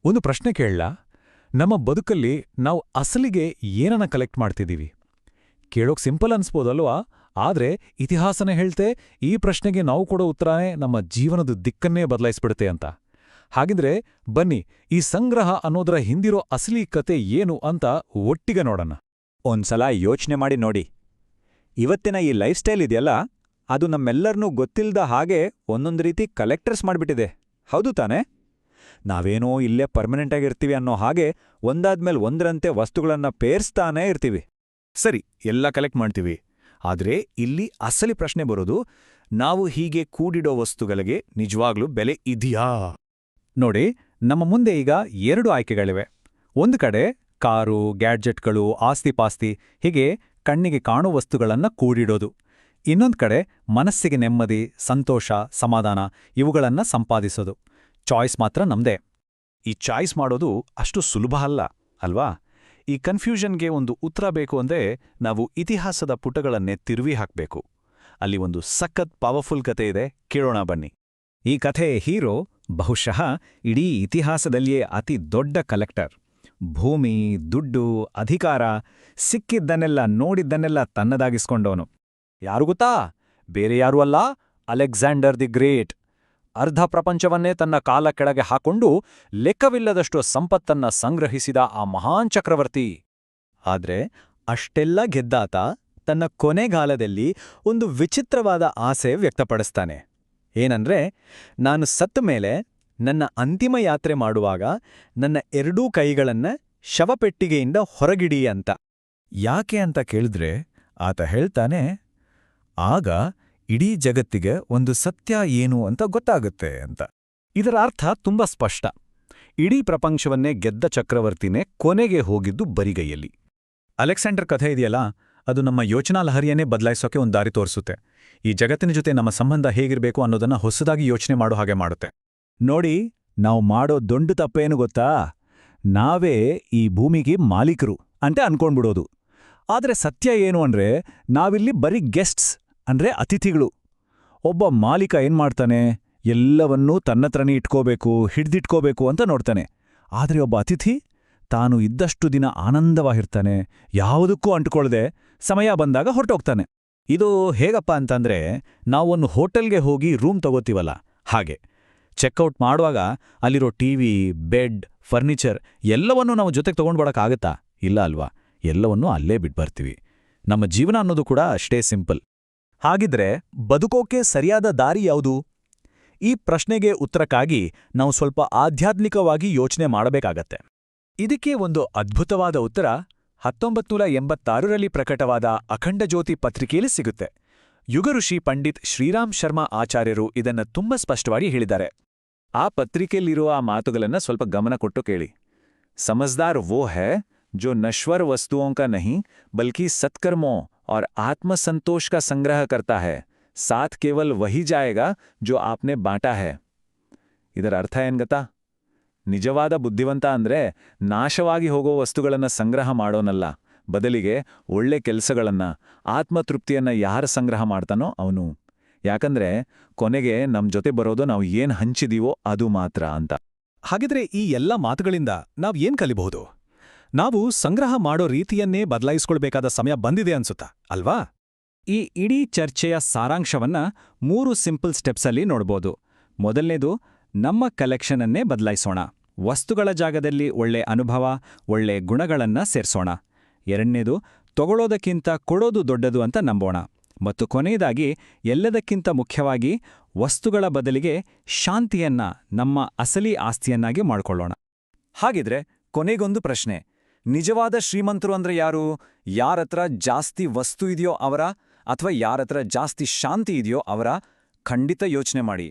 ಒಂದು ಪ್ರಶ್ನೆ ಕೇಳಲಾ? ನಮ್ಮ ಬದುಕಲ್ಲಿ ನಾವು ಅಸಲಿಗೆ ಏನನ್ನ ಕಲೆಕ್ಟ್ ಮಾಡ್ತಿದ್ದೀವಿ? ಕೇಳೋಕ್ ಸಿಂಪಲ್ ಅನ್ಸ್ಬೋದಲ್ವಾ? ಆದ್ರೆ ಇತಿಹಾಸನೇ ಹೇಳ್ತೆ ಈ ಪ್ರಶ್ನೆಗೆ ನಾವು ಕೊಡೋ ಉತ್ತರನೇ ನಮ್ಮ ಜೀವನದ ದಿಕ್ಕನ್ನೇ ಬದಲಾಯಿಸ್ಬಿಡುತ್ತೆ ಅಂತ. ಹಾಗಿದ್ರೆ ಬನ್ನಿ, ಈ ಸಂಗ್ರಹ ಅನ್ನೋದರ ಹಿಂದಿರೋ ಅಸಲಿ ಕತೆ ಏನು ಅಂತ ಒಟ್ಟಿಗೆ ನೋಡೋಣ. ಒಂದ್ಸಲ ಯೋಚನೆ ಮಾಡಿ ನೋಡಿ. ಇವತ್ತಿನ ಈ ಲೈಫ್ ಸ್ಟೈಲ್ ಇದೆಯಲ್ಲ, ಅದು ನಮ್ಮೆಲ್ಲರನ್ನೂ ಗೊತ್ತಿಲ್ಲದ ಹಾಗೆ ಒಂದೊಂದು ರೀತಿ ಕಲೆಕ್ಟರ್ಸ್ ಮಾಡ್ಬಿಟ್ಟಿದೆ. ಹೌದು ತಾನೇ? ನಾವೇನೋ ಇಲ್ಲೇ ಪರ್ಮನೆಂಟ್ ಆಗಿರ್ತೀವಿ ಅನ್ನೋ ಹಾಗೆ ಒಂದಾದ್ಮೇಲೆ ಒಂದರಂತೆ ವಸ್ತುಗಳನ್ನ ಪೇರ್ಸ್ತಾನೇ ಇರ್ತೀವಿ. ಸರಿ, ಎಲ್ಲ ಕಲೆಕ್ಟ್ ಮಾಡ್ತೀವಿ. ಆದ್ರೆ ಇಲ್ಲಿ ಅಸಲಿ ಪ್ರಶ್ನೆ ಬರೋದು, ನಾವು ಹೀಗೆ ಕೂಡಿಡೋ ವಸ್ತುಗಳಿಗೆ ನಿಜವಾಗ್ಲೂ ಬೆಲೆ ಇದೆಯಾ? ನೋಡಿ, ನಮ್ಮ ಮುಂದೆ ಈಗ 2 ಆಯ್ಕೆಗಳಿವೆ. ಒಂದು ಕಡೆ ಕಾರು, ಗ್ಯಾಡ್ಜೆಟ್ಗಳು, ಆಸ್ತಿಪಾಸ್ತಿ ಹೀಗೆ ಕಣ್ಣಿಗೆ ಕಾಣೋ ವಸ್ತುಗಳನ್ನ ಕೂಡಿಡೋದು. ಇನ್ನೊಂದು ಕಡೆ ಮನಸ್ಸಿಗೆ ನೆಮ್ಮದಿ, ಸಂತೋಷ, ಸಮಾಧಾನ ಇವುಗಳನ್ನ ಸಂಪಾದಿಸೋದು. ಚಾಯ್ಸ್ ಮಾತ್ರ ನಮ್ದೇ. ಈ ಚಾಯ್ಸ್ ಮಾಡೋದು ಅಷ್ಟು ಸುಲಭ ಅಲ್ಲ ಅಲ್ವಾ? ಈ ಕನ್ಫ್ಯೂಷನ್ಗೆ ಒಂದು ಉತ್ತರ ಬೇಕು ಅಂದ್ರೆ ನಾವು ಇತಿಹಾಸದ ಪುಟಗಳನ್ನೇ ತಿರುವಿ ಹಾಕ್ಬೇಕು. ಅಲ್ಲಿ ಒಂದು ಸಖತ್ ಪವರ್ಫುಲ್ ಕತೆ ಇದೆ, ಕೇಳೋಣ ಬನ್ನಿ. ಈ ಕಥೆಯ ಹೀರೋ ಬಹುಶಃ ಇಡೀ ಇತಿಹಾಸದಲ್ಲಿಯೇ ಅತಿ ದೊಡ್ಡ ಕಲೆಕ್ಟರ್. ಭೂಮಿ, ದುಡ್ಡು, ಅಧಿಕಾರ ಸಿಕ್ಕಿದ್ದನ್ನೆಲ್ಲ ನೋಡಿದ್ದನ್ನೆಲ್ಲ ತನ್ನದಾಗಿಸ್ಕೊಂಡವನು. ಯಾರು ಗೊತ್ತಾ? ಬೇರೆ ಯಾರೂ ಅಲ್ಲ, ಅಲೆಕ್ಸಾಂಡರ್ ದಿ ಗ್ರೇಟ್. ಅರ್ಧ ಪ್ರಪಂಚವನ್ನೇ ತನ್ನ ಕಾಲ ಕೆಳಗೆ ಹಾಕೊಂಡು ಲೆಕ್ಕವಿಲ್ಲದಷ್ಟು ಸಂಪತ್ತನ್ನ ಸಂಗ್ರಹಿಸಿದ ಆ ಮಹಾನ್ ಚಕ್ರವರ್ತಿ. ಆದ್ರೆ ಅಷ್ಟೆಲ್ಲ ಗೆದ್ದಾತ ತನ್ನ ಕೊನೆಗಾಲದಲ್ಲಿ ಒಂದು ವಿಚಿತ್ರವಾದ ಆಸೆ ವ್ಯಕ್ತಪಡಿಸ್ತಾನೆ. ಏನಂದ್ರೆ, ನಾನು ಸತ್ತ ಮೇಲೆ ನನ್ನ ಅಂತಿಮ ಯಾತ್ರೆ ಮಾಡುವಾಗ ನನ್ನ 2 ಕೈಗಳನ್ನ ಶವಪೆಟ್ಟಿಗೆಯಿಂದ ಹೊರಗಿಡಿ ಅಂತ. ಯಾಕೆ ಅಂತ ಕೇಳಿದ್ರೆ ಆತ ಹೇಳ್ತಾನೆ, ಆಗ ಇಡೀ ಜಗತ್ತಿಗೆ ಒಂದು ಸತ್ಯ ಏನು ಅಂತ ಗೊತ್ತಾಗುತ್ತೆ ಅಂತ. ಇದರ ಅರ್ಥ ತುಂಬಾ ಸ್ಪಷ್ಟ. ಇಡೀ ಪ್ರಪಂಚವನ್ನೇ ಗೆದ್ದ ಚಕ್ರವರ್ತಿನೇ ಕೊನೆಗೆ ಹೋಗಿದ್ದು ಬರಿಗೈಯಲ್ಲಿ. ಅಲೆಕ್ಸಾಂಡರ್ ಕಥೆ ಇದೆಯಲ್ಲ, ಅದು ನಮ್ಮ ಯೋಚನಾ ಲಹರಿಯನ್ನೇ ಬದಲಾಯಿಸೋಕೆ ಒಂದು ದಾರಿ ತೋರಿಸುತ್ತೆ. ಈ ಜಗತ್ತಿನ ಜೊತೆ ನಮ್ಮ ಸಂಬಂಧ ಹೇಗಿರಬೇಕು ಅನ್ನೋದನ್ನ ಹೊಸದಾಗಿ ಯೋಚನೆ ಮಾಡೋ ಹಾಗೆ ಮಾಡುತ್ತೆ. ನೋಡಿ, ನಾವು ಮಾಡೋ ದೊಡ್ಡ ತಪ್ಪೇನು ಗೊತ್ತಾ? ನಾವೇ ಈ ಭೂಮಿಗೆ ಮಾಲೀಕರು ಅಂತ ಅನ್ಕೊಂಡ್ಬಿಡೋದು. ಆದ್ರೆ ಸತ್ಯ ಏನು ಅಂದ್ರೆ, ನಾವಿಲ್ಲಿ ಬರೀ ಗೆಸ್ಟ್ಸ್ ಅಂದ್ರೆ ಅತಿಥಿಗಳು. ಒಬ್ಬ ಮಾಲೀಕ ಏನ್ಮಾಡ್ತಾನೆ? ಎಲ್ಲವನ್ನೂ ತನ್ನತ್ರನೇ ಇಟ್ಕೋಬೇಕು, ಹಿಡ್ದಿಟ್ಕೋಬೇಕು ಅಂತ ನೋಡ್ತಾನೆ. ಆದ್ರೆ ಒಬ್ಬ ಅತಿಥಿ ತಾನು ಇದ್ದಷ್ಟು ದಿನ ಆನಂದವಾಗಿರ್ತಾನೆ, ಯಾವುದಕ್ಕೂ ಅಂಟ್ಕೊಳ್ದೆ ಸಮಯ ಬಂದಾಗ ಹೊರಟೋಗ್ತಾನೆ. ಇದು ಹೇಗಪ್ಪ ಅಂತಂದ್ರೆ, ನಾವೊಂದು ಹೋಟೆಲ್ಗೆ ಹೋಗಿ ರೂಮ್ ತಗೋತೀವಲ್ಲ ಹಾಗೆ. ಚೆಕ್ಔಟ್ ಮಾಡುವಾಗ ಅಲ್ಲಿರೋ ಟಿವಿ, ಬೆಡ್, ಫರ್ನಿಚರ್ ಎಲ್ಲವನ್ನೂ ನಾವು ಜೊತೆಗೆ ತಗೊಂಡ್ಬರೋಕ್ಕಾಗತ್ತಾ? ಇಲ್ಲ ಅಲ್ವಾ? ಎಲ್ಲವನ್ನೂ ಅಲ್ಲೇ ಬಿಟ್ಬರ್ತೀವಿ. ನಮ್ಮ ಜೀವನ ಅನ್ನೋದು ಕೂಡ ಅಷ್ಟೇ ಸಿಂಪಲ್. ಹಾಗಿದ್ರೆ ಬದುಕೋಕೆ ಸರಿಯಾದ ದಾರಿ ಯಾವುದು? ಈ ಪ್ರಶ್ನೆಗೆ ಉತ್ತರಕ್ಕಾಗಿ ನಾವು ಸ್ವಲ್ಪ ಆಧ್ಯಾತ್ಮಿಕವಾಗಿ ಯೋಚನೆ ಮಾಡಬೇಕಾಗತ್ತೆ. ಇದಕ್ಕೆ ಒಂದು ಅದ್ಭುತವಾದ ಉತ್ತರ 1986ರಲ್ಲಿ ಪ್ರಕಟವಾದ ಅಖಂಡ ಜ್ಯೋತಿ ಪತ್ರಿಕೆಯಲ್ಲಿ ಸಿಗುತ್ತೆ. ಯುಗಋಷಿ ಪಂಡಿತ್ ಶ್ರೀರಾಮ್ ಶರ್ಮಾ ಆಚಾರ್ಯರು ಇದನ್ನ ತುಂಬಾ ಸ್ಪಷ್ಟವಾಗಿ ಹೇಳಿದ್ದಾರೆ. ಆ ಪತ್ರಿಕೆಯಲ್ಲಿರುವ ಆ ಮಾತುಗಳನ್ನ ಸ್ವಲ್ಪ ಗಮನ ಕೊಟ್ಟು ಕೇಳಿ. ಸಮಜ್ದಾರ್ ವೋ ಹೈ जो नश्वर वस्तुओं का नहीं बल्कि सत्कर्मों और आत्मसंतोष का संग्रह करता है, साथ केवल वही जाएगा जो आपने बांटा है. ಇದರ ಅರ್ಥ ಏನ್ ಗೊತ್ತಾ? ನಿಜವಾದ ಬುದ್ಧಿವಂತ ಅಂದ್ರೆ ನಾಶವಾಗಿ ಹೋಗೋ ವಸ್ತುಗಳನ್ನ ಸಂಗ್ರಹ ಮಾಡೋನಲ್ಲ, ಬದಲಿಗೆ ಒಳ್ಳೆ ಕೆಲಸಗಳನ್ನ, ಆತ್ಮತೃಪ್ತಿಯನ್ನ ಯಾರು ಸಂಗ್ರಹ ಮಾಡ್ತಾನೋ ಅವನು. ಯಾಕಂದ್ರೆ ಕೊನೆಗೆ ನಮ್ ಜೊತೆ ಬರೋದು ನಾವು ಏನ್ ಹಂಚಿದೀವೋ ಅದು ಮಾತ್ರ ಅಂತ. ಹಾಗಿದ್ರೆ ಈ ಎಲ್ಲ ಮಾತುಗಳಿಂದ ನಾವ್ ಏನ್ ಕಲಿಬಹುದು? ನಾವು ಸಂಗ್ರಹ ಮಾಡೋ ರೀತಿಯನ್ನೇ ಬದಲಾಯಿಸ್ಕೊಳ್ಬೇಕಾದ ಸಮಯ ಬಂದಿದೆ ಅನ್ಸುತ್ತಾ ಅಲ್ವಾ? ಈ ಇಡೀ ಚರ್ಚೆಯ ಸಾರಾಂಶವನ್ನ 3 ಸಿಂಪಲ್ ಸ್ಟೆಪ್ಸಲ್ಲಿ ನೋಡ್ಬೋದು. ಮೊದಲನೇದು, ನಮ್ಮ ಕಲೆಕ್ಷನನ್ನೇ ಬದಲಾಯಿಸೋಣ. ವಸ್ತುಗಳ ಜಾಗದಲ್ಲಿ ಒಳ್ಳೆ ಅನುಭವ, ಒಳ್ಳೆ ಗುಣಗಳನ್ನ ಸೇರ್ಸೋಣ. ಎರಡನೇದು, ತಗೊಳ್ಳೋದಕ್ಕಿಂತ ಕೊಡೋದು ದೊಡ್ಡದು ಅಂತ ನಂಬೋಣ. ಮತ್ತು ಕೊನೆಯದಾಗಿ, ಎಲ್ಲದಕ್ಕಿಂತ ಮುಖ್ಯವಾಗಿ ವಸ್ತುಗಳ ಬದಲಿಗೆ ಶಾಂತಿಯನ್ನ ನಮ್ಮ ಅಸಲಿ ಆಸ್ತಿಯನ್ನಾಗಿ ಮಾಡ್ಕೊಳ್ಳೋಣ. ಹಾಗಿದ್ರೆ ಕೊನೆಗೊಂದು ಪ್ರಶ್ನೆ, ನಿಜವಾದ ಶ್ರೀಮಂತರು ಅಂದ್ರೆ ಯಾರು? ಯಾರತ್ರ ಜಾಸ್ತಿ ವಸ್ತು ಇದೆಯೋ ಅವರ, ಅಥವಾ ಯಾರತ್ರ ಜಾಸ್ತಿ ಶಾಂತಿ ಇದೆಯೋ ಅವರ? ಖಂಡಿತ ಯೋಚನೆ ಮಾಡಿ.